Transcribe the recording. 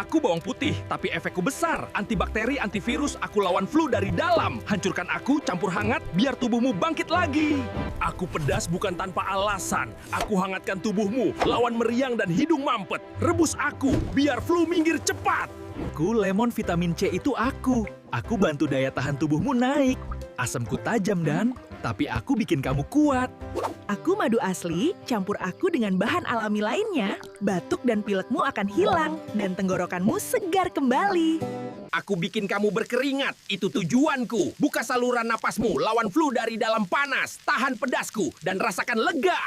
Aku bawang putih, tapi efekku besar. Antibakteri, antivirus, aku lawan flu dari dalam. Hancurkan aku, campur hangat, biar tubuhmu bangkit lagi. Aku pedas bukan tanpa alasan. Aku hangatkan tubuhmu, lawan meriang dan hidung mampet. Rebus aku, biar flu minggir cepat. Aku lemon vitamin C itu aku. Aku bantu daya tahan tubuhmu naik. Asamku tajam tapi aku bikin kamu kuat. Aku madu asli, campur aku dengan bahan alami lainnya. Batuk dan pilekmu akan hilang, dan tenggorokanmu segar kembali. Aku bikin kamu berkeringat, itu tujuanku. Buka saluran napasmu, lawan flu dari dalam panas. Tahan pedasku, dan rasakan lega.